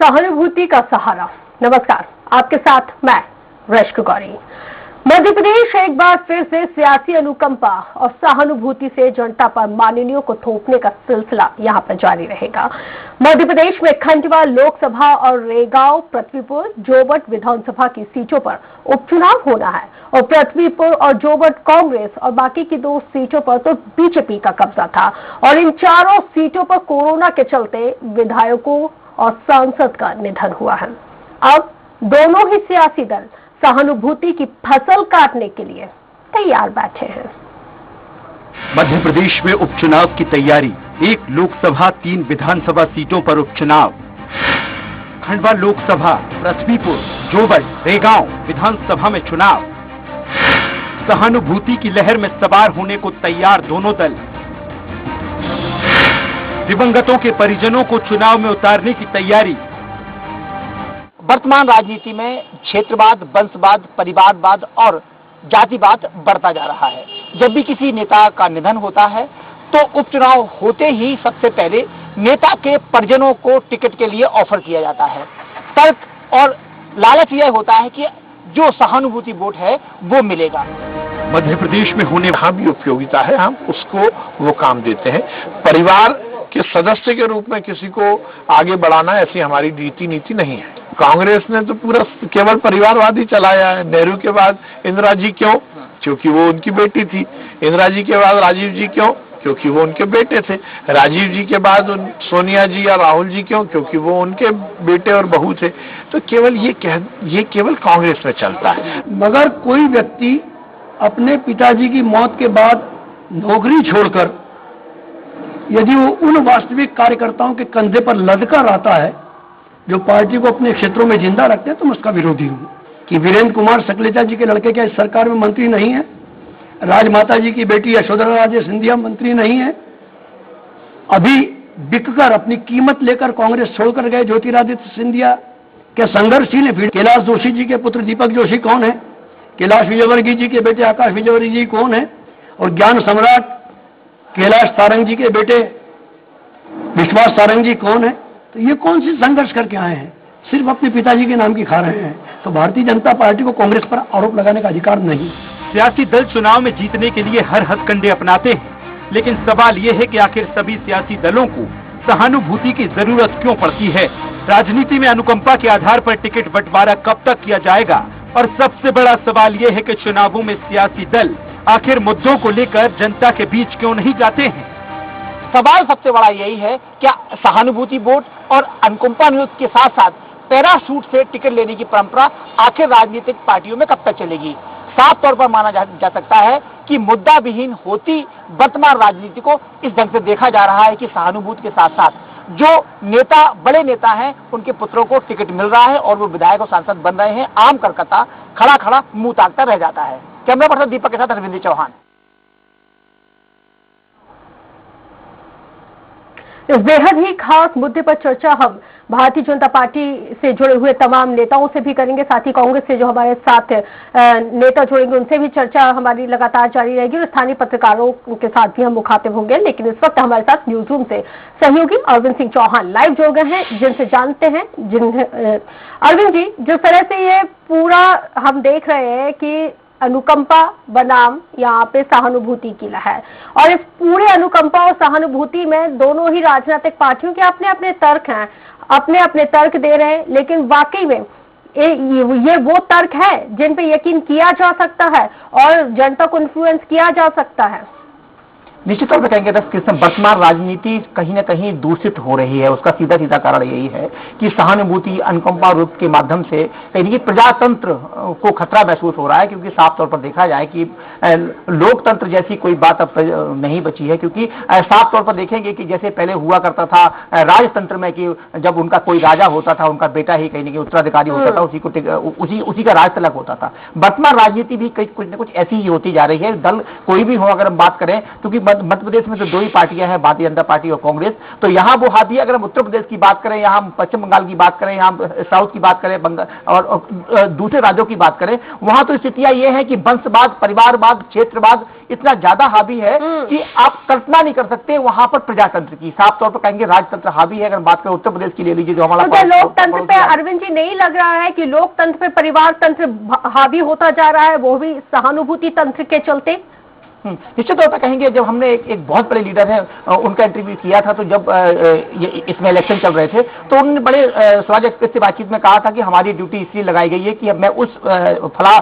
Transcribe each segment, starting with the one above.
सहानुभूति का सहारा। नमस्कार, आपके साथ मैं रश्क गौरी। मध्य प्रदेश एक बार फिर से सियासी अनुकंपा और सहानुभूति से जनता पर माननीयों को थोपने का सिलसिला यहां पर जारी रहेगा। मध्य प्रदेश में खंडवा लोकसभा और रेगांव, पृथ्वीपुर, जोबट विधानसभा की सीटों पर उपचुनाव होना है और पृथ्वीपुर और जोबट कांग्रेस और बाकी की 2 सीटों पर तो बीजेपी का कब्जा था और इन चारों सीटों पर कोरोना के चलते विधायकों और सांसद का निधन हुआ है। अब दोनों ही सियासी दल सहानुभूति की फसल काटने के लिए तैयार बैठे हैं। मध्य प्रदेश में उपचुनाव की तैयारी, 1 लोकसभा 3 विधानसभा सीटों पर उपचुनाव। खंडवा लोकसभा, पृथ्वीपुर, जोबट, रेगांव विधानसभा में चुनाव। सहानुभूति की लहर में सवार होने को तैयार दोनों दल। दिवंगतों के परिजनों को चुनाव में उतारने की तैयारी। वर्तमान राजनीति में क्षेत्रवाद, वंशवाद, परिवारवाद और जातिवाद बढ़ता जा रहा है। जब भी किसी नेता का निधन होता है तो उपचुनाव होते ही सबसे पहले नेता के परिजनों को टिकट के लिए ऑफर किया जाता है। तर्क और लालच यह होता है कि जो सहानुभूति वोट है वो मिलेगा। मध्य प्रदेश में होने जहाँ भी उपयोगिता है हम उसको वो काम देते हैं। परिवार के सदस्य के रूप में किसी को आगे बढ़ाना ऐसी हमारी रीति नीति नहीं है। कांग्रेस ने तो पूरा केवल परिवारवाद ही चलाया है। नेहरू के बाद इंदिरा जी क्यों? क्योंकि वो उनकी बेटी थी। इंदिरा जी के बाद राजीव जी क्यों? क्योंकि वो उनके बेटे थे। राजीव जी के बाद सोनिया जी या राहुल जी क्यों? क्योंकि वो उनके बेटे और बहू थे। तो केवल ये केवल कांग्रेस में चलता है। मगर कोई व्यक्ति अपने पिताजी की मौत के बाद नौकरी छोड़कर यदि वो उन वास्तविक कार्यकर्ताओं के कंधे पर लदकर आता है जो पार्टी को अपने क्षेत्रों में जिंदा रखते हैं, तो मैं उसका विरोधी हूँ। कि वीरेंद्र कुमार सकलेचा जी के लड़के क्या इस सरकार में मंत्री नहीं है? राजमाता जी की बेटी यशोधरा राजे सिंधिया मंत्री नहीं है? अभी बिककर अपनी कीमत लेकर कांग्रेस छोड़कर गए ज्योतिरादित्य सिंधिया के संघर्षशील हैं। कैलाश जोशी जी के पुत्र दीपक जोशी कौन है? कैलाश विजयवर्गीय जी के बेटे आकाश विजयवर्गीय जी कौन है? और ज्ञान सम्राट कैलाश सारंग जी के बेटे विश्वास सारंग जी कौन है? तो ये कौन सी संघर्ष करके आए हैं? सिर्फ अपने पिताजी के नाम की खा रहे हैं। तो भारतीय जनता पार्टी को कांग्रेस पर आरोप लगाने का अधिकार नहीं। सियासी दल चुनाव में जीतने के लिए हर हथकंडे अपनाते हैं, लेकिन सवाल ये है कि आखिर सभी सियासी दलों को सहानुभूति की जरूरत क्यों पड़ती है? राजनीति में अनुकंपा के आधार पर टिकट बंटवारा कब तक किया जाएगा? और सबसे बड़ा सवाल ये है कि चुनावों में सियासी दल आखिर मुद्दों को लेकर जनता के बीच क्यों नहीं जाते हैं? सवाल सबसे बड़ा यही है, क्या सहानुभूति वोट और अनुकंपा नियुक्त के साथ साथ पैराशूट से टिकट लेने की परंपरा आखिर राजनीतिक पार्टियों में कब तक चलेगी? साफ तौर पर माना जा सकता है कि मुद्दा विहीन होती वर्तमान राजनीति को इस ढंग से देखा जा रहा है कि सहानुभूति के साथ साथ जो नेता, बड़े नेता हैं, उनके पुत्रों को टिकट मिल रहा है और वो विधायक और सांसद बन रहे हैं। आम करकता खड़ा खड़ा मुंह ताकता रह जाता है। कैमरा पर्सन दीपक के साथ अरविंद चौहान। इस बेहद ही खास मुद्दे पर चर्चा हम भारतीय जनता पार्टी से जुड़े हुए तमाम नेताओं से भी करेंगे, साथ ही कांग्रेस से जो हमारे साथ नेता जुड़ेंगे उनसे भी चर्चा हमारी लगातार जारी रहेगी और स्थानीय पत्रकारों के साथ भी हम मुखातिब होंगे। लेकिन इस वक्त हमारे साथ न्यूज रूम से सहयोगी अरविंद सिंह चौहान लाइव जुड़ गए हैं, जिनसे जानते हैं अरविंद जी, जिस तरह से ये पूरा हम देख रहे हैं कि अनुकंपा बनाम यहाँ पे सहानुभूति की लहर, और इस पूरे अनुकंपा और सहानुभूति में दोनों ही राजनीतिक पार्टियों के अपने अपने तर्क हैं, अपने अपने तर्क दे रहे हैं। लेकिन वाकई में ये वो तर्क है जिन पे यकीन किया जा सकता है और जनता को इन्फ्लुएंस किया जा सकता है? निश्चित तौर पर कहेंगे वर्तमान राजनीति कहीं ना कहीं दूषित हो रही है। उसका सीधा सीधा कारण यही है कि सहानुभूति, अनुकंपा रूप के माध्यम से कहीं प्रजातंत्र को खतरा महसूस हो रहा है, क्योंकि साफ तौर पर देखा जाए कि लोकतंत्र जैसी कोई बात अब नहीं बची है। क्योंकि साफ तौर पर देखेंगे कि जैसे पहले हुआ करता था राजतंत्र में कि जब उनका कोई राजा होता था, उनका बेटा ही कहीं ना कहीं उत्तराधिकारी होता था, उसी का राज तलक होता था। वर्तमान राजनीति भी कुछ न कुछ ऐसी ही होती जा रही है। दल कोई भी हो, अगर हम बात करें, क्योंकि मध्य प्रदेश में तो दो ही पार्टियां हैं, भारतीय जनता पार्टी और कांग्रेस। तो यहाँ वो हाथ दिया। अगर हम उत्तर प्रदेश की बात करें, यहाँ पश्चिम बंगाल की बात करें, यहाँ साउथ की बात करें, और दूसरे राज्यों की बात करें, वहां तो स्थितियां ये है कि वंशवाद, परिवारवाद, क्षेत्रवाद इतना ज्यादा हावी है कि आप कल्पना नहीं कर सकते वहां पर प्रजातंत्र की। साफ तौर पर कहेंगे राजतंत्र हावी है। अगर बात करें उत्तर प्रदेश की ले लीजिए, जो हमारा लोकतंत्र पे अरविंद जी नहीं लग रहा है कि लोकतंत्र पे परिवार तंत्र हावी होता जा रहा है, वो भी सहानुभूति तंत्र के चलते? निश्चित तौर पर कहेंगे, जब हमने एक बहुत बड़े लीडर है उनका इंटरव्यू किया था, तो जब इसमें इलेक्शन चल रहे थे तो उन्होंने बड़े स्वराज एक्सप्रेस से बातचीत में कहा था कि हमारी ड्यूटी इसलिए लगाई गई है कि मैं उस फला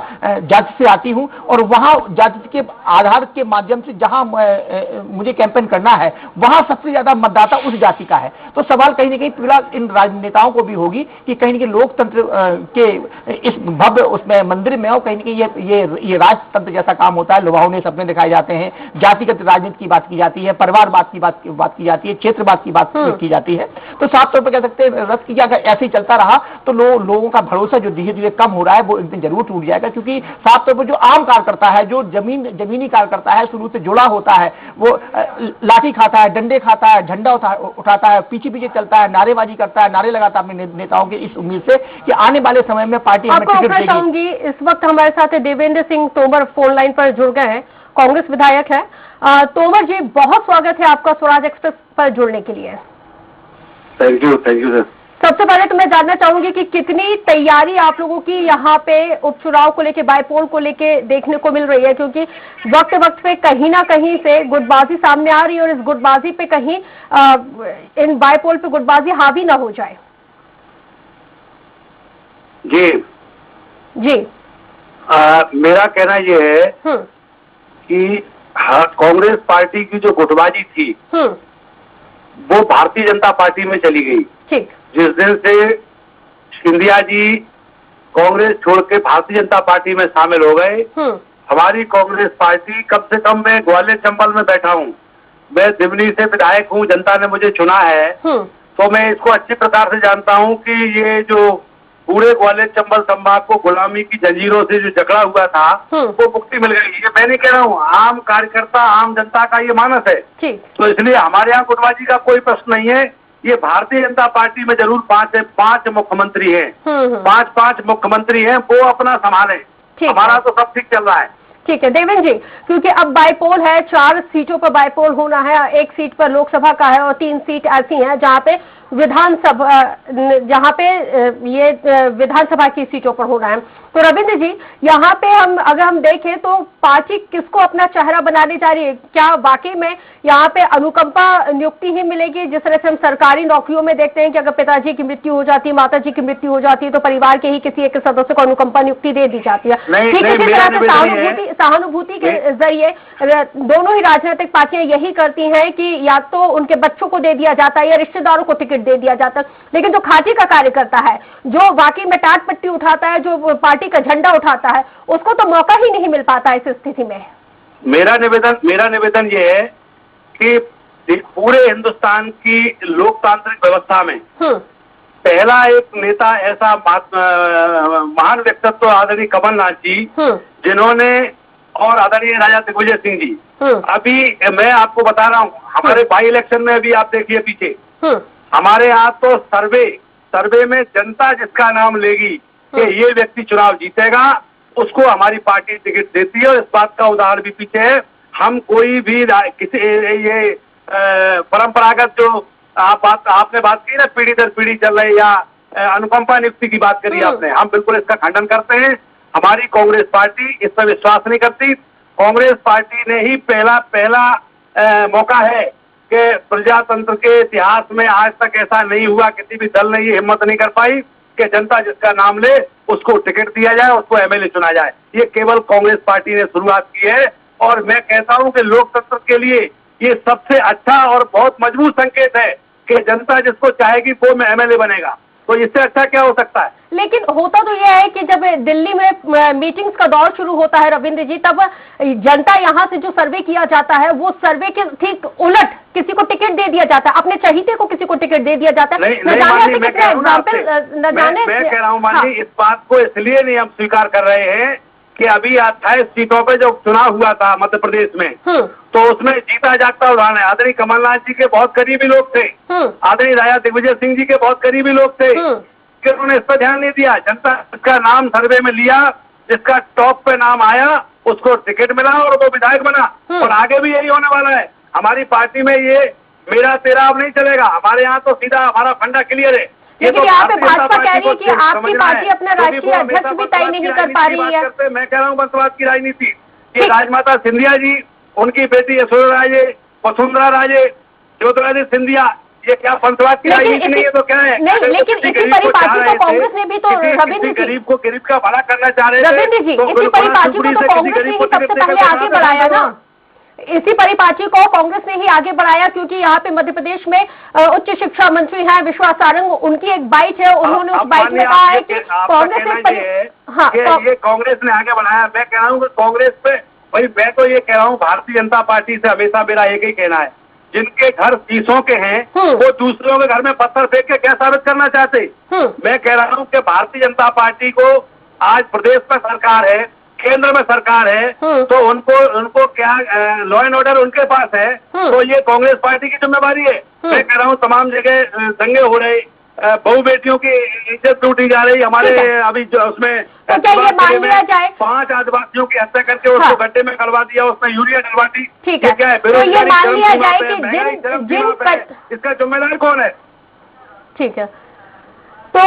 जाति से आती हूं और वहां जाति के आधार के माध्यम से जहां मुझे कैंपेन करना है वहां सबसे ज्यादा मतदाता उस जाति का है। तो सवाल कहीं ना कहीं पीड़ा इन राजनेताओं को भी होगी कि कहीं ना कहीं लोकतंत्र के इस भव्य उसमें मंदिर में, और कहीं ना कहीं ये राजतंत्र जैसा काम होता है, लुभावने सपने दिखाए जाते हैं, जातिगत राजनीति की बात की जाती है, परिवारवाद की बात की जाती है, क्षेत्रवाद की बात की जाती है। तो साफ तौर पर कह सकते हैं रथ की अगर ऐसे ही चलता रहा तो लोगों का भरोसा जो धीरे धीरे कम हो रहा है वो एक दिन जरूर टूट जाएगा। क्योंकि साफ तौर पर जो आम कार्यकर्ता है, जो जमीनी कार्यकर्ता है, शुरू से जुड़ा होता है, वो लाठी खाता है, डंडे खाता है, झंडा उठाता है, पीछे पीछे चलता है, नारेबाजी करता है, नारे लगाता है अपने नेताओं के, इस उम्मीद से कि आने वाले समय में पार्टी हमें टिकट देगी। इस वक्त हमारे साथ देवेंद्र सिंह तोमर फोन लाइन पर जुड़ गए हैं, कांग्रेस विधायक है। तोमर जी, बहुत स्वागत है आपका स्वराज एक्सप्रेस पर जुड़ने के लिए। Thank you sir. सबसे पहले तो मैं जानना चाहूंगी कि कितनी तैयारी आप लोगों की यहाँ पे उपचुनाव को लेके, बाईपोल को लेके देखने को मिल रही है, क्योंकि वक्त वक्त पे कहीं ना कहीं से गुटबाजी सामने आ रही है और इस गुटबाजी पे कहीं इन बाईपोल पे गुटबाजी हावी ना हो जाए। जी मेरा कहना यह है कि कांग्रेस पार्टी की जो गुटबाजी थी वो भारतीय जनता पार्टी में चली गई। ठीक। जिस दिन से सिंधिया जी कांग्रेस छोड़ के भारतीय जनता पार्टी में शामिल हो गए, हमारी कांग्रेस पार्टी, कम से कम मैं ग्वालियर चंबल में बैठा हूँ, मैं सिवनी से विधायक हूँ, जनता ने मुझे चुना है, तो मैं इसको अच्छी प्रकार से जानता हूँ कि ये जो पूरे ग्वालियर चंबल संभाग को गुलामी की जंजीरों से जो जकड़ा हुआ था वो मुक्ति मिल गई। ये मैं नहीं कह रहा हूँ, आम कार्यकर्ता, आम जनता का ये मानस है। तो इसलिए हमारे यहाँ गुटबाजी का कोई प्रश्न नहीं है। ये भारतीय जनता पार्टी में जरूर पांच मुख्यमंत्री हैं, पांच मुख्यमंत्री हैं, वो अपना संभालें, हमारा तो सब ठीक चल रहा है। ठीक है देवेंद्र जी, क्योंकि अब बाईपोल है, 4 सीटों पर बाईपोल होना है, 1 सीट पर लोकसभा का है और 3 सीट ऐसी हैं जहां पे विधानसभा, जहां पे ये विधानसभा की सीटों पर होना है। तो रविंद्र जी, यहाँ पे अगर हम देखें तो पार्टी किसको अपना चेहरा बनाने जा रही है? क्या वाकई में यहाँ पे अनुकंपा नियुक्ति ही मिलेगी, जिस तरह से हम सरकारी नौकरियों में देखते हैं कि अगर पिताजी की मृत्यु हो जाती है, माताजी की मृत्यु हो जाती है तो परिवार के ही किसी एक सदस्य को अनुकंपा नियुक्ति दे दी जाती है। ठीक है, जिस तरह से सहानुभूति के जरिए दोनों ही राजनीतिक पार्टियां यही करती हैं कि या तो उनके बच्चों को दे दिया जाता है या रिश्तेदारों को टिकट दे दिया जाता है, लेकिन जो खाटी का कार्यकर्ता है, जो वाकई में टाट पट्टी उठाता है, जो पार्टी का झंडा उठाता है, उसको तो मौका ही नहीं मिल पाता इस स्थिति में। मेरा निवेदन ये है कि पूरे हिंदुस्तान की लोकतांत्रिक व्यवस्था में पहला एक नेता ऐसा महान व्यक्तित्व आदरणीय कमलनाथ जी, जिन्होंने, और आदरणीय राजा दिग्विजय सिंह जी, अभी मैं आपको बता रहा हूँ, हमारे बाई इलेक्शन में अभी आप देखिए पीछे, हमारे यहाँ तो सर्वे में जनता जिसका नाम लेगी कि ये व्यक्ति चुनाव जीतेगा, उसको हमारी पार्टी टिकट देती है। और इस बात का उदाहरण भी पीछे है। हम कोई भी किसी ये परंपरागत जो आपने बात की ना, पीढ़ी दर पीढ़ी चल रही या अनुकंपा नियुक्ति की बात करी आपने, हम बिल्कुल इसका खंडन करते हैं। हमारी कांग्रेस पार्टी इस पर विश्वास नहीं करती। कांग्रेस पार्टी ने ही पहला मौका है कि प्रजातंत्र के इतिहास में आज तक ऐसा नहीं हुआ, किसी भी दल ने ये हिम्मत नहीं कर पाई कि जनता जिसका नाम ले उसको टिकट दिया जाए, उसको एमएलए चुना जाए। ये केवल कांग्रेस पार्टी ने शुरुआत की है और मैं कहता हूं कि लोकतंत्र के लिए ये सबसे अच्छा और बहुत मजबूत संकेत है कि जनता जिसको चाहेगी वो में एमएलए बनेगा। तो इससे अच्छा क्या हो सकता है? लेकिन होता तो यह है कि जब दिल्ली में मीटिंग्स का दौर शुरू होता है रविंद्र जी, तब जनता यहाँ से जो सर्वे किया जाता है वो सर्वे के ठीक उलट किसी को टिकट दे दिया जाता है, अपने चहीते को किसी को टिकट दे दिया जाता है। मैं कह रहा हूँ मानिए, इस बात को इसलिए नहीं हम स्वीकार कर रहे हैं कि अभी 28 सीटों पे जो चुनाव हुआ था मध्य प्रदेश में, तो उसमें जीता जागता उदाहरण है। आदरणीय कमलनाथ जी के बहुत करीबी लोग थे, आदरणीय राजा दिग्विजय सिंह जी के बहुत करीबी लोग थे, कि उन्होंने इस पर ध्यान नहीं दिया। जनता जिसका नाम सर्वे में लिया, जिसका टॉप पे नाम आया, उसको टिकट मिला और वो विधायक बना। और आगे भी यही होने वाला है। हमारी पार्टी में ये मेरा तेरा अब नहीं चलेगा। हमारे यहाँ तो सीधा हमारा फंडा क्लियर है। लेकिन यहाँ पे भाजपा कह रही है कि आपकी पार्टी अपना राष्ट्रीय अध्यक्ष भी तय नहीं कर पा रही है। मैं कह रहा हूँ वंशवाद की राजनीति। ये राजमाता सिंधिया जी, उनकी बेटी यशोधरा राजे, वसुंधरा राजे, ज्योतिरादित्य सिंधिया, ये क्या वंशवाद की राजनीति नहीं है तो क्या है? नहीं, लेकिन इसी परिपाटी को कांग्रेस ने भी तो रविंद्र जी गरीब का भला करना चाह रहे थे। रविंद्र जी, इसी परिपाटी को तो कांग्रेस ने ही सबसे पहले आगे बढ़ाया ना। इसी परिपाटी को कांग्रेस ने ही आगे बढ़ाया, क्योंकि यहाँ पे मध्य प्रदेश में उच्च शिक्षा मंत्री हैं विश्वास सारंग, उनकी एक बाइट है, उन्होंने उस बाइट में कहा है कि कांग्रेस ने ये कांग्रेस ने आगे बढ़ाया। मैं कह रहा हूँ कि कांग्रेस पे भाई, मैं तो ये कह रहा हूँ भारतीय जनता पार्टी से हमेशा मेरा एक ही कहना है, जिनके घर शीशों के हैं वो दूसरों के घर में पत्थर फेंक के क्या साबित करना चाहते? मैं कह रहा हूँ कि भारतीय जनता पार्टी को आज प्रदेश में सरकार है, केंद्र में सरकार है, तो उनको क्या लॉ एंड ऑर्डर उनके पास है, तो ये कांग्रेस पार्टी की जिम्मेवारी है। मैं कह रहा हूँ तमाम जगह दंगे हो रहे, बहू बेटियों की इज्जत लूटी जा रही। हमारे अभी जो उसमें तो क्या ये मान लिया जाए 5 आदिवासियों की हत्या करके उसको गड्ढे में करवा दिया, उसमें यूरिया डलवा दी। ठीक है, क्या है? तो ये मान लिया जाए कि इसका जिम्मेदार कौन है? ठीक है, तो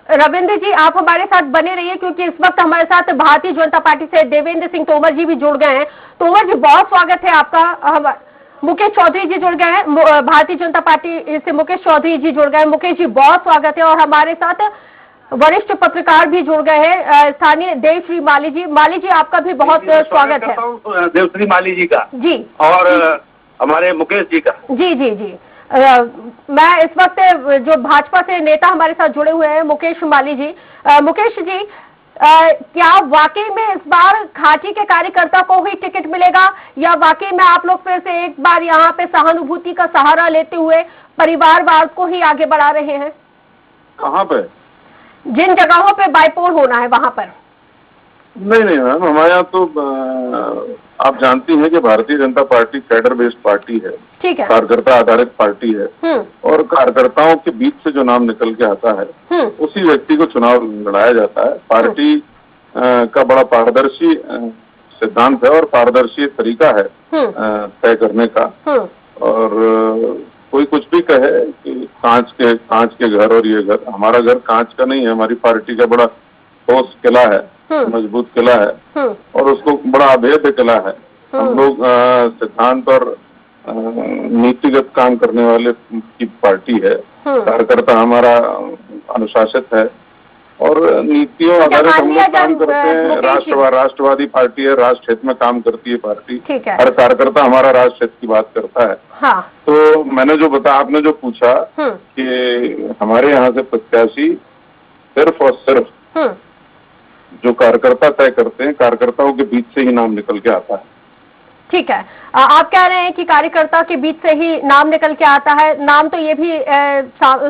रविंद्र जी आप हमारे साथ बने रहिए, क्योंकि इस वक्त हमारे साथ भारतीय जनता पार्टी से देवेंद्र सिंह तोमर जी भी जुड़ गए हैं। तोमर जी बहुत स्वागत है आपका। मुकेश चौधरी जी जुड़ गए हैं, भारतीय जनता पार्टी से मुकेश चौधरी जी जुड़ गए हैं। मुकेश जी बहुत स्वागत है। और हमारे साथ वरिष्ठ पत्रकार भी जुड़ गए हैं, स्थानीय देवश्री माली जी। माली जी आपका भी बहुत स्वागत है। देवश्री माली जी का जी, और हमारे मुकेश जी का जी। मैं इस वक्त जो भाजपा से नेता हमारे साथ जुड़े हुए हैं मुकेश माली जी। मुकेश जी, क्या वाकई में इस बार घाटी के कार्यकर्ता को ही टिकट मिलेगा, या वाकई में आप लोग फिर से एक बार यहाँ पे सहानुभूति का सहारा लेते हुए परिवारवाद को ही आगे बढ़ा रहे हैं? कहाँ पे? जिन जगहों पे बाइपोल होना है वहां पर। नहीं मैम, हमारे यहाँ तो आप जानती हैं कि Bharatiya Janata party cadre based party है, ठीक है, कार्यकर्ता आधारित पार्टी है, और कार्यकर्ताओं के बीच से जो नाम निकल के आता है उसी व्यक्ति को चुनाव लड़ाया जाता है। पार्टी का बड़ा पारदर्शी सिद्धांत है और पारदर्शी तरीका है तय करने का। और कोई कुछ भी कहे कि कांच के घर, और ये घर, हमारा घर कांच का नहीं है। हमारी पार्टी का बड़ा ठोस किला है, मजबूत किला है, और उसको बड़ा अभेद्य किला है। हम लोग सिद्धांत और नीतिगत काम करने वाले की पार्टी है। कार्यकर्ता हमारा अनुशासित है और नीतियों आधारित हम लोग काम करते हैं। राष्ट्रवादी पार्टी है, राष्ट्र हित में काम करती है पार्टी। हर कार्यकर्ता हमारा राष्ट्र हित की बात करता है। हाँ। तो मैंने जो बताया, आपने जो पूछा कि हमारे यहाँ से प्रत्याशी सिर्फ और सिर्फ जो कार्यकर्ता तय करते हैं, कार्यकर्ताओं के बीच से ही नाम निकल के आता है। ठीक है, आप कह रहे हैं कि कार्यकर्ता के बीच से ही नाम निकल के आता है। नाम तो ये भी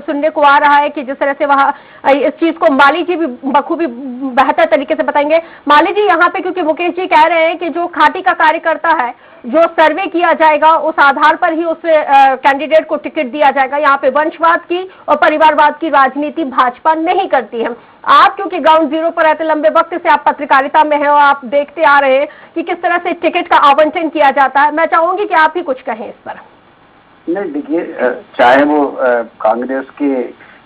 सुनने को आ रहा है कि जिस तरह से वहाँ इस चीज को माली जी भी बखूबी बेहतर तरीके से बताएंगे। माली जी, यहाँ पे क्योंकि मुकेश जी कह रहे हैं कि जो घाटी का कार्यकर्ता है, जो सर्वे किया जाएगा उस आधार पर ही उस कैंडिडेट को टिकट दिया जाएगा। यहाँ पे वंशवाद की और परिवारवाद की राजनीति भाजपा नहीं करती है। आप क्योंकि ग्राउंड जीरो पर रहते, लंबे वक्त से आप पत्रकारिता में हैं और आप देखते आ रहे हैं कि किस तरह से टिकट का आवंटन किया जाता है। मैं चाहूंगी कि आप ही कुछ कहें इस पर। नहीं, देखिए, चाहे वो कांग्रेस के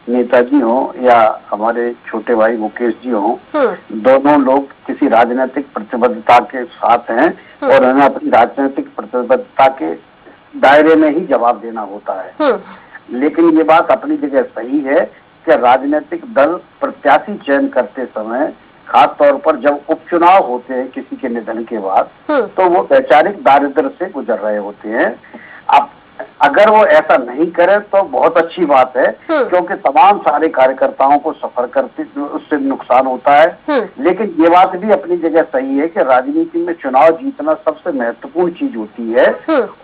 नेताजी हों या हमारे छोटे भाई मुकेश जी हों, दोनों लोग किसी राजनीतिक प्रतिबद्धता के साथ हैं और हमें अपनी राजनीतिक प्रतिबद्धता के दायरे में ही जवाब देना होता है। लेकिन ये बात अपनी जगह सही है कि राजनीतिक दल प्रत्याशी चयन करते समय, खास तौर पर जब उपचुनाव होते हैं किसी के निधन के बाद, तो वो वैचारिक दारिद्र्य से गुजर रहे होते हैं। अब अगर वो ऐसा नहीं करे तो बहुत अच्छी बात है, क्योंकि तमाम सारे कार्यकर्ताओं को सफर करते उससे नुकसान होता है। लेकिन ये बात भी अपनी जगह सही है कि राजनीति में चुनाव जीतना सबसे महत्वपूर्ण चीज होती है,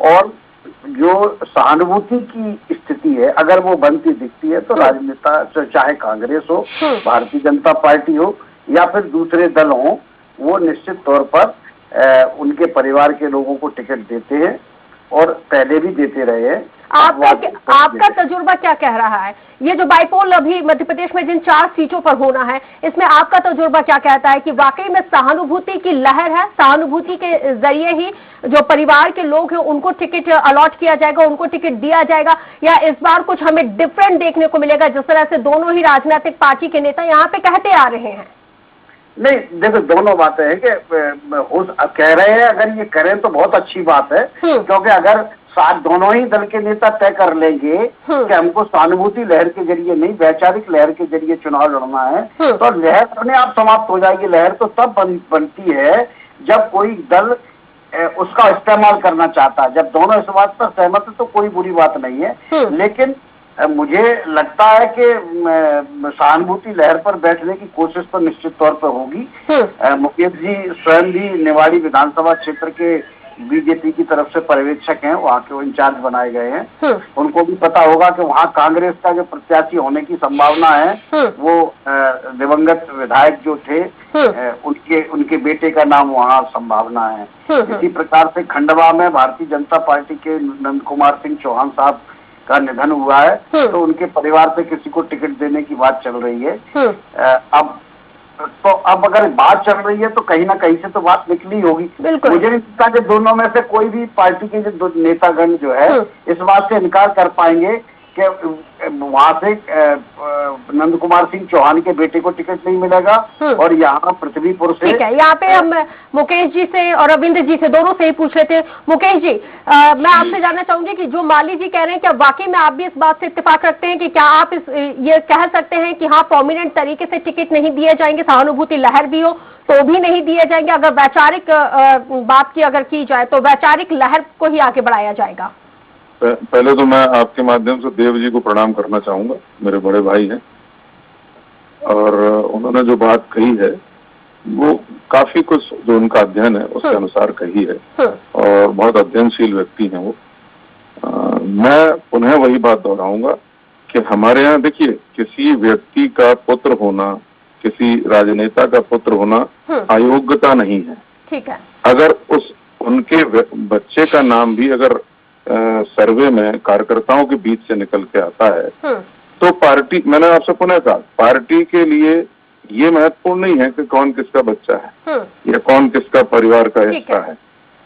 और जो सहानुभूति की स्थिति है अगर वो बनती दिखती है तो राजनेता, चाहे कांग्रेस हो, भारतीय जनता पार्टी हो या फिर दूसरे दल हो, वो निश्चित तौर पर उनके परिवार के लोगों को टिकट देते हैं और पहले भी देते रहे हैं। आपका तजुर्बा क्या कह रहा है? ये जो बाईपोल अभी मध्य प्रदेश में जिन 4 सीटों पर होना है, इसमें आपका तजुर्बा क्या कहता है कि वाकई में सहानुभूति की लहर है, सहानुभूति के जरिए ही जो परिवार के लोग हैं उनको टिकट अलॉट किया जाएगा, उनको टिकट दिया जाएगा, या इस बार कुछ हमें डिफरेंट देखने को मिलेगा जिस तरह से दोनों ही राजनीतिक पार्टी के नेता यहाँ पे कहते आ रहे हैं? नहीं, देखो दोनों बातें हैं कि कह रहे हैं, अगर ये करें तो बहुत अच्छी बात है, क्योंकि अगर साथ दोनों ही दल के नेता तय कर लेंगे कि हमको सहानुभूति लहर के जरिए नहीं, वैचारिक लहर के जरिए चुनाव लड़ना है, तो लहर अपने आप समाप्त हो जाएगी। लहर तो तब बनती है जब कोई दल उसका इस्तेमाल करना चाहता है। जब दोनों इस बात पर सहमत है तो कोई बुरी बात नहीं है, लेकिन मुझे लगता है कि सहानुभूति लहर पर बैठने की कोशिश तो निश्चित तौर पर होगी। मुकेश जी स्वयं भी निवाड़ी विधानसभा क्षेत्र के बीजेपी की तरफ से पर्यवेक्षक हैं, वहाँ के वो इंचार्ज बनाए गए हैं। उनको भी पता होगा कि वहाँ कांग्रेस का जो प्रत्याशी होने की संभावना है वो दिवंगत विधायक जो थे उनके बेटे का नाम वहाँ संभावना है। इसी प्रकार से खंडवा में भारतीय जनता पार्टी के नंद कुमार सिंह चौहान साहब का निधन हुआ है, तो उनके परिवार से किसी को टिकट देने की बात चल रही है। अब अगर बात चल रही है तो कहीं ना कहीं से तो बात निकली होगी। मुझे नहीं लगता कि दोनों में से कोई भी पार्टी के जो नेतागण जो है इस बात से इनकार कर पाएंगे कि वहां से नंद कुमार सिंह चौहान के बेटे को टिकट नहीं मिलेगा और यहाँ पृथ्वीपुर से। ठीक है, यहाँ पे हम मुकेश जी से और रविंद्र जी से दोनों से ही पूछ लेते हैं। मुकेश जी, मैं आपसे जानना चाहूंगी कि जो माली जी कह रहे हैं, क्या वाकई में आप भी इस बात से इत्तेफाक रखते हैं कि क्या आप ये कह सकते हैं कि हाँ प्रोमिनेंट तरीके से टिकट नहीं दिए जाएंगे, सहानुभूति लहर भी हो तो भी नहीं दिए जाएंगे, अगर वैचारिक बात की अगर की जाए तो वैचारिक लहर को ही आगे बढ़ाया जाएगा? पहले तो मैं आपके माध्यम से देव जी को प्रणाम करना चाहूंगा, मेरे बड़े भाई हैं, और उन्होंने जो बात कही है वो काफी कुछ जो उनका अध्ययन है उसके अनुसार कही है और बहुत अध्ययनशील व्यक्ति हैं वो। मैं पुनः वही बात दोहराऊंगा कि हमारे यहाँ देखिए, किसी व्यक्ति का पुत्र होना, किसी राजनेता का पुत्र होना अयोग्यता नहीं है। ठीक है। अगर उनके बच्चे का नाम भी अगर सर्वे में कार्यकर्ताओं के बीच से निकल के आता है तो पार्टी, मैंने आपसे पुनः कहा, पार्टी के लिए ये महत्वपूर्ण नहीं है कि कौन किसका बच्चा है या कौन किसका परिवार का हिस्सा है।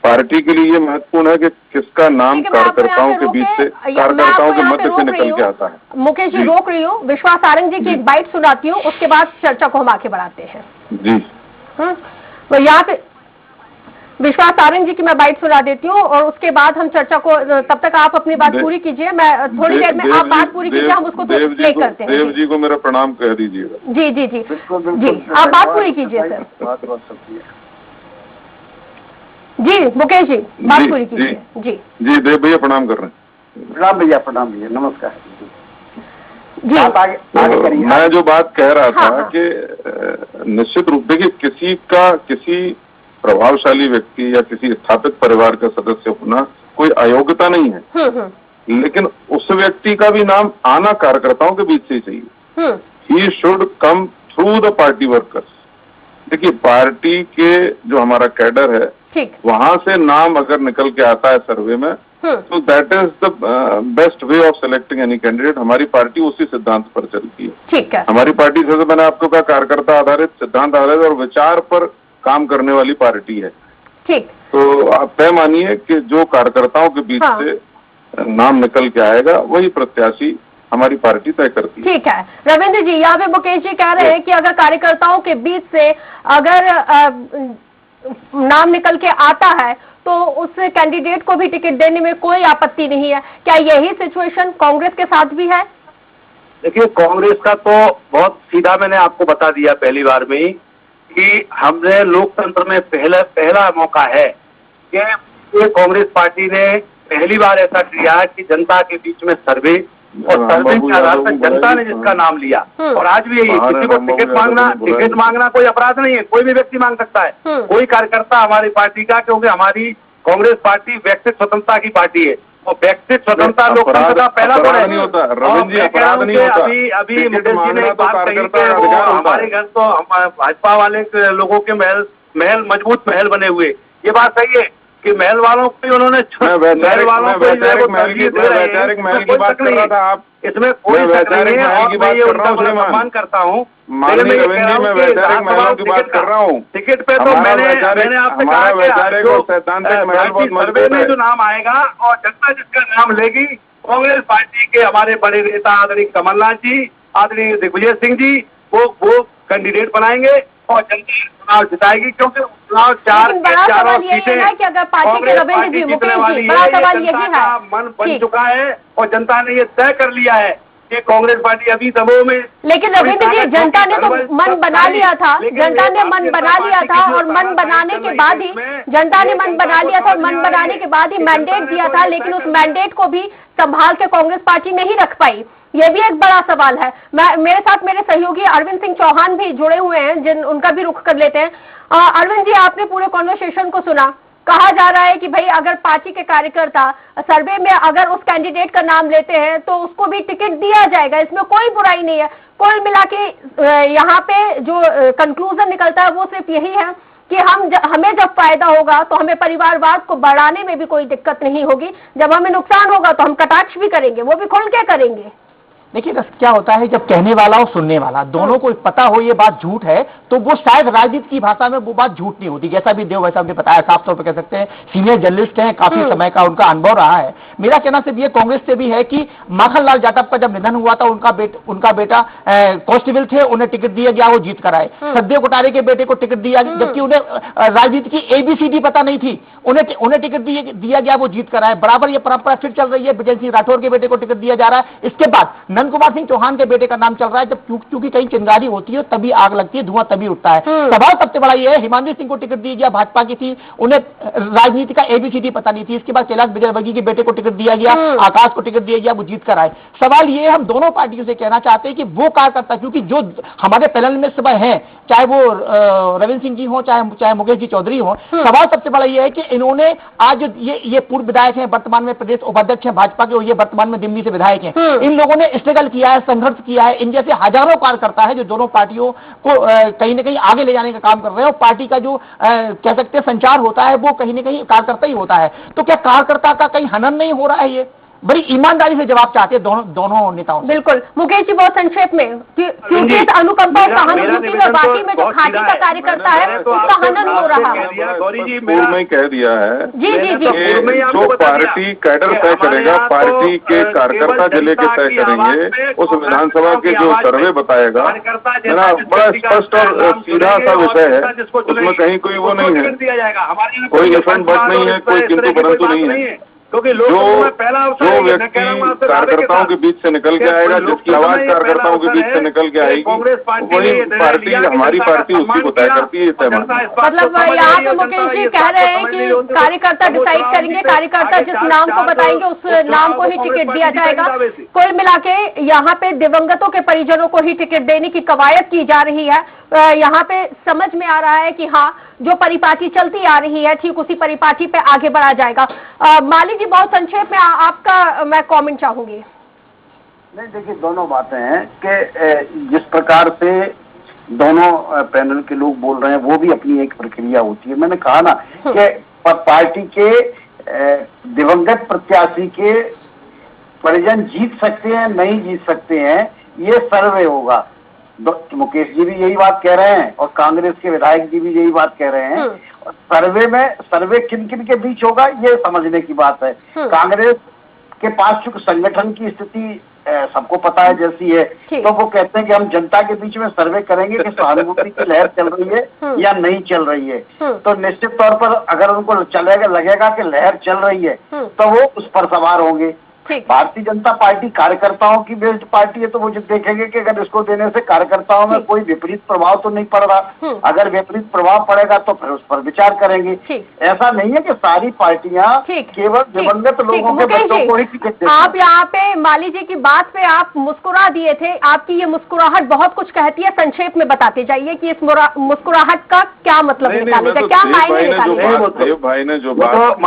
पार्टी के लिए ये महत्वपूर्ण है कि किसका नाम कार्यकर्ताओं के बीच से, कार्यकर्ताओं के मध्य से निकल के आता है। मुकेश जी रोक रही हूँ, विश्वास सारंग जी की एक बाइट सुनाती हूँ, उसके बाद चर्चा को हम आगे बढ़ाते हैं। जी तो यहाँ पे विश्वास सारंग जी की मैं बाइट सुना देती हूँ और उसके बाद हम चर्चा को, तब तक आप अपनी बात पूरी कीजिए, मैं थोड़ी देर में आप बात पूरी कीजिए, हम उसको प्ले करते हैं। देव जी को मेरा प्रणाम कह दीजिएगा। जी जी जी जी, आप बात पूरी कीजिए सर। जी मुकेश जी, बात पूरी कीजिए। जी जी, देव भैया प्रणाम कर रहे हैं। प्रणाम भैया, प्रणाम भैया, नमस्कार जी। आगे मैं जो बात कह रहा था कि निश्चित रूप से किसी प्रभावशाली व्यक्ति या किसी स्थापित परिवार का सदस्य होना कोई अयोग्यता नहीं है, लेकिन उस व्यक्ति का भी नाम आना कार्यकर्ताओं के बीच से ही चाहिए। He should come through the party workers. देखिए, पार्टी के जो हमारा कैडर है वहां से नाम अगर निकल के आता है सर्वे में तो that is the best way of selecting any candidate. हमारी पार्टी उसी सिद्धांत पर चलती है। ठीक है। हमारी पार्टी से मैंने आपको कहा कार्यकर्ता आधारित, सिद्धांत आधारित और विचार पर काम करने वाली पार्टी है। ठीक। तो आप तय मानिए कि जो कार्यकर्ताओं के बीच से नाम निकल के आएगा वही प्रत्याशी हमारी पार्टी तय करती है। ठीक है। रविंद्र जी, यहाँ पे मुकेश जी कह रहे हैं कि अगर कार्यकर्ताओं के बीच से अगर नाम निकल के आता है तो उस कैंडिडेट को भी टिकट देने में कोई आपत्ति नहीं है। क्या यही सिचुएशन कांग्रेस के साथ भी है? देखिए, कांग्रेस का तो बहुत सीधा मैंने आपको बता दिया पहली बार में ही कि हमने लोकतंत्र में पहला मौका है कि कांग्रेस पार्टी ने पहली बार ऐसा किया कि जनता के बीच में सर्वे और सर्वे के आधार पर जनता ने जिसका नाम लिया, और आज भी यही, किसी को टिकट मांगना कोई अपराध नहीं है, कोई भी व्यक्ति मांग सकता है, कोई कार्यकर्ता हमारी पार्टी का, क्योंकि हमारी कांग्रेस पार्टी व्यक्ति स्वतंत्रता की पार्टी है। वो व्यक्ति स्वतंत्रता लोकतंत्र का पहला गुण है। नहीं होता रविंद्र जी, अपराध नहीं होता। अभी मुकेश जी ने एक बात कही कि वो हमारे घर तो भाजपा वाले लोगों के महल महल, मजबूत महल बने हुए। ये बात सही है कि महल वालों को ही उन्होंने महल वालों को वैचारिक महल की बात कर रहा था आप, इसमें कोई शक नहीं है और मैं ये उनका बड़ा सम्मान करता हूँ। माननीय रविंद्र जी, मैं वैचारिक महलों की बात कर रहा हूँ। टिकट पे तो मैंने आपसे कहा वैचारिक और सैद्धांतिक महल बहुत मजबूत है। जो नाम आएगा और जनता जिसका नाम लेगी, कांग्रेस पार्टी के हमारे बड़े नेता आदरणीय कमलनाथ जी, आदरणीय दिग्विजय सिंह जी, वो कैंडिडेट बनाएंगे और जनता चुनाव जिताएगी, क्योंकि चुनाव चारों सीटें कि अगर पार्टी के रविंद्र जी, मुकेश जी, बड़ा सवाल यही है, मन बन चुका है और जनता ने ये तय कर लिया है कि कांग्रेस पार्टी अभी दबाव में। लेकिन रविंद्र जी, जनता ने तो मन बना लिया था, जनता ने मन बना लिया था और मन बनाने के बाद ही जनता ने मन बना लिया था और मन बनाने के बाद ही मैंडेट दिया था, लेकिन उस मैंडेट को भी संभाल के कांग्रेस पार्टी नहीं रख पाई। ये भी एक बड़ा सवाल है। मेरे साथ मेरे सहयोगी अरविंद सिंह चौहान भी जुड़े हुए हैं, उनका भी रुख कर लेते हैं। अरविंद जी, आपने पूरे कॉन्वर्सेशन को सुना। कहा जा रहा है कि भाई अगर पार्टी के कार्यकर्ता सर्वे में अगर उस कैंडिडेट का नाम लेते हैं तो उसको भी टिकट दिया जाएगा, इसमें कोई बुराई नहीं है। कुल मिला के यहाँ पे जो कंक्लूजन निकलता है वो सिर्फ यही है कि हमें जब फायदा होगा तो हमें परिवारवाद को बढ़ाने में भी कोई दिक्कत नहीं होगी, जब हमें नुकसान होगा तो हम कटाक्ष भी करेंगे, वो भी खुल के करेंगे। देखिए क्या होता है, जब कहने वाला और सुनने वाला दोनों को पता हो ये बात झूठ है तो वो शायद राजनीति की भाषा में वो बात झूठ नहीं होती। जैसा भी देव वैसा हमने बताया, साफ तौर पर कह सकते हैं, सीनियर जर्नलिस्ट हैं, काफी समय का उनका अनुभव रहा है। मेरा कहना सिर्फ ये कांग्रेस से भी है कि माखनलाल जाटव का जब निधन हुआ था, उनका बेटा कांस्टेबल थे, उन्हें टिकट दिया गया, वो जीत कर आए। सदेव कोटारे के बेटे को टिकट दिया, जबकि उन्हें राजनीति की ABCD पता नहीं थी, उन्हें टिकट दिया गया, वो जीत कर आए। बराबर ये परंपरा फिर चल रही है, विजय सिंह राठौर के बेटे को टिकट दिया जा रहा है। इसके बाद नंद कुमार सिंह चौहान के बेटे का नाम चल रहा है। जब क्योंकि कहीं चिंगारी होती है तभी आग लगती है, धुआं तभी उठता है। सवाल सबसे बड़ा यह है, हिमांशु सिंह को टिकट दी गया, भाजपा की थी, उन्हें राजनीति का ABCD पता नहीं थी। इसके बाद कैलाश विजयवर्गीय के बेटे को टिकट दिया गया, आकाश को टिकट दिया गया, वो जीत कर आए। सवाल ये हम दोनों पार्टियों से कहना चाहते हैं कि वो कार्यकर्ता, क्योंकि जो हमारे पैनल में सुबह हैं, चाहे वो रविंद्र सिंह जी हो, चाहे मुकेश जी चौधरी हो, सवाल सबसे बड़ा यह है कि इन्होंने आज ये पूर्व विधायक हैं, वर्तमान में प्रदेश उपाध्यक्ष हैं भाजपा के, और ये वर्तमान में दिल्ली से विधायक हैं, इन लोगों ने स्ट्रगल किया है, संघर्ष किया है। इन जैसे हजारों कार्यकर्ता है जो दोनों पार्टियों को कहीं ना कहीं आगे ले जाने का काम कर रहे हैं, और पार्टी का जो कह सकते हैं संचार होता है वो कहीं ना कहीं कार्यकर्ता ही होता है। तो क्या कार्यकर्ता का कहीं हनन नहीं हो रहा है? ये बड़ी ईमानदारी से जवाब चाहते हैं दोनों नेताओं। बिल्कुल मुकेश जी, बहुत संक्षेप में, क्योंकि अनुकंपा और सहानुभूति में पार्टी में जो घाटी का कार्यकर्ता है उसका हनन हो रहा है। पूर्व में कह दिया है जी जी जी, जो पार्टी कैडर तय करेगा, पार्टी के कार्यकर्ता जिले के तय करेंगे, उस विधानसभा के जो सर्वे बताएगा, मेरा बड़ा स्पष्ट और सीधा सा विषय है, उसमें कहीं कोई वो नहीं है, कोई इफन बट नहीं है, कोई किंतु परंतु नहीं है। क्योंकि जो व्यक्ति कार्यकर्ताओं के बीच से निकल के आएगा, जिसकी आवाज कार्यकर्ताओं के बीच से निकल के आएगी, वही पार्टी, हमारी पार्टी उसी को तय करती है। मतलब यहाँ पे मुकेश जी कह रहे हैं कि कार्यकर्ता डिसाइड करेंगे, कार्यकर्ता जिस नाम को बताएंगे उस नाम को ही टिकट दिया जाएगा। कुल मिला के यहाँ पे दिवंगतों के परिजनों को ही टिकट देने की कवायद की जा रही है। यहाँ पे समझ में आ रहा है कि हाँ, जो परिपाटी चलती आ रही है ठीक उसी परिपाटी पे आगे बढ़ा जाएगा। माली जी, बहुत संक्षेप में आपका मैं कमेंट चाहूंगी। नहीं, देखिए, दोनों बातें हैं कि जिस प्रकार से दोनों पैनल के लोग बोल रहे हैं वो भी अपनी एक प्रक्रिया होती है। मैंने कहा ना कि पार्टी के दिवंगत प्रत्याशी के परिजन जीत सकते हैं, नहीं जीत सकते हैं, ये सर्वे होगा। मुकेश जी भी यही बात कह रहे हैं और कांग्रेस के विधायक जी भी यही बात कह रहे हैं। सर्वे किन किन के बीच होगा ये समझने की बात है। कांग्रेस के पास चूंकि संगठन की स्थिति सबको पता है जैसी है, तो वो कहते हैं कि हम जनता के बीच में सर्वे करेंगे कि सहानुभूति की लहर चल रही है या नहीं चल रही है। तो निश्चित तौर पर अगर उनको लगेगा कि लहर चल रही है तो वो उस पर सवार होंगे। भारतीय जनता पार्टी कार्यकर्ताओं की बेस्ड पार्टी है, तो वो जो देखेंगे कि अगर इसको देने से कार्यकर्ताओं में कोई विपरीत प्रभाव तो नहीं पड़ रहा, अगर विपरीत प्रभाव पड़ेगा तो फिर उस पर विचार करेंगे। ऐसा नहीं है कि सारी पार्टियां केवल दिवंगत लोगों के बच्चों को ही टिकट देती हैं। आप यहाँ पे माली जी की बात पे आप मुस्कुरा दिए थे, आपकी ये मुस्कुराहट बहुत कुछ कहती है। संक्षेप में बताते जाइए कि इस मुस्कुराहट का क्या मतलब निकालेगा, क्या मायने निकालेगा? भाई ने जो बात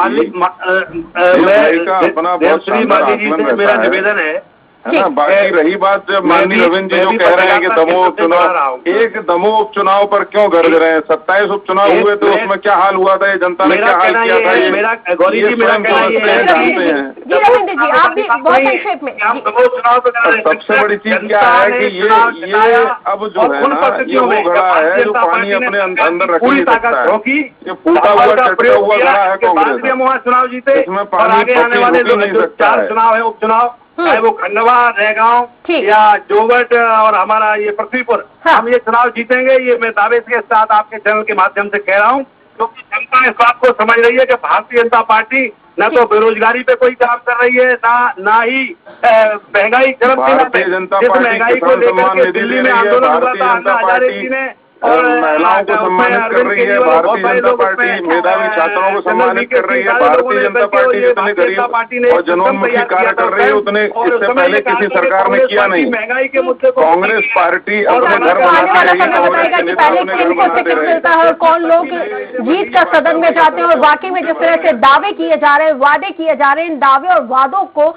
मेरा निवेदन है है ना। बाकी रही बात जब माननीय रविंद्र जी जो कह रहे हैं कि दमोह उपचुनाव, एक दमोह उपचुनाव पर क्यों गरज रहे हैं? 27 उपचुनाव हुए थे, उसमें क्या हाल हुआ था, ये जनता ने क्या हाल किया था, ये जी रविंद्र जी, आप भी बहुत संक्षेप में। सबसे बड़ी चीज क्या है कि ये अब जो है ना, ये वो घड़ा है जो पानी अपने अंदर रख नहीं सकता है। ये फूटा हुआ चटका हुआ घड़ा है कांग्रेस, चुनाव जीते, इसमें पानी आगे आने वाले जो 4 चुनाव है, उपचुनाव, चाहे वो खंडवा, रहगांव या जोवट और हमारा ये पृथ्वीपुर, हम ये चुनाव जीतेंगे। ये मैं दावे के साथ आपके चैनल के माध्यम से कह रहा हूँ, क्योंकि जनता इस बात को समझ रही है कि भारतीय जनता पार्टी न तो बेरोजगारी पे कोई काम कर रही है, ना ही महंगाई चरम सीमा पे, जिस महंगाई को लेकर के दिल्ली में आंदोलन हुआ था अन्ना हजारे जी ने, और महिलाओं को सम्मानित कर रही है भारतीय जनता पार्टी, मेधावी छात्रों को सम्मानित कर रही है भारतीय जनता पार्टी। जितने गरीब और जनोन्मुखी कार्य कर रही है उतने इससे पहले किसी सरकार ने किया नहीं। महंगाई के मुद्दे को कांग्रेस पार्टी अपने घर बनाती रही है, कांग्रेस के नेताओं अपने घर बनाते रहे। और कौन लोग जीत कर सदन में जाते हैं और वाकई में जिस तरह से दावे किए जा रहे हैं, वादे किए जा रहे हैं, इन दावे और वादों को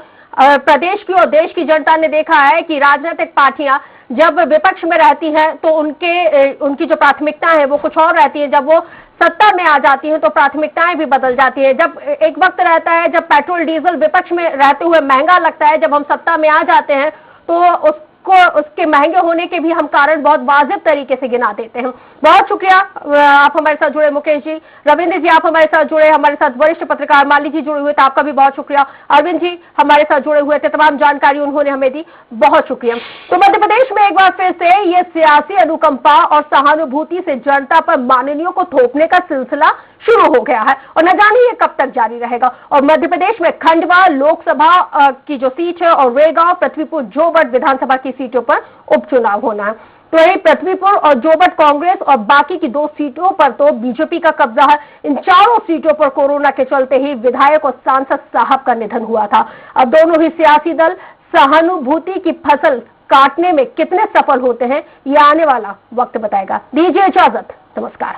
प्रदेश की और देश की जनता ने देखा है कि राजनीतिक पार्टियां जब विपक्ष में रहती हैं तो उनकी जो प्राथमिकता है वो कुछ और रहती है, जब वो सत्ता में आ जाती हैं तो प्राथमिकताएं भी बदल जाती है। जब एक वक्त रहता है जब पेट्रोल डीजल विपक्ष में रहते हुए महंगा लगता है, जब हम सत्ता में आ जाते हैं तो उसके महंगे होने के भी हम कारण बहुत वाजिब तरीके से गिना देते हैं। बहुत शुक्रिया आप हमारे साथ जुड़े मुकेश जी, रविंद्र जी आप हमारे साथ जुड़े, हमारे साथ वरिष्ठ पत्रकार माली जी जुड़े हुए थे, आपका भी बहुत शुक्रिया। अरविंद जी हमारे साथ जुड़े हुए थे, तमाम जानकारी उन्होंने हमें दी, बहुत शुक्रिया। तो मध्य प्रदेश में एक बार फिर से ये सियासी अनुकंपा और सहानुभूति से जनता पर माननीयों को थोपने का सिलसिला शुरू हो गया है और न जाने ये कब तक जारी रहेगा। और मध्य प्रदेश में खंडवा लोकसभा की जो सीट है और रेगांव, पृथ्वीपुर, जोवट विधानसभा की सीटों पर उपचुनाव होना है। तो यही पृथ्वीपुर और जोवट कांग्रेस और बाकी की 2 सीटों पर तो बीजेपी का कब्जा है। इन चारों सीटों पर कोरोना के चलते ही विधायक और सांसद साहब का निधन हुआ था। अब दोनों ही सियासी दल सहानुभूति की फसल काटने में कितने सफल होते हैं ये आने वाला वक्त बताएगा। दीजिए इजाजत, नमस्कार।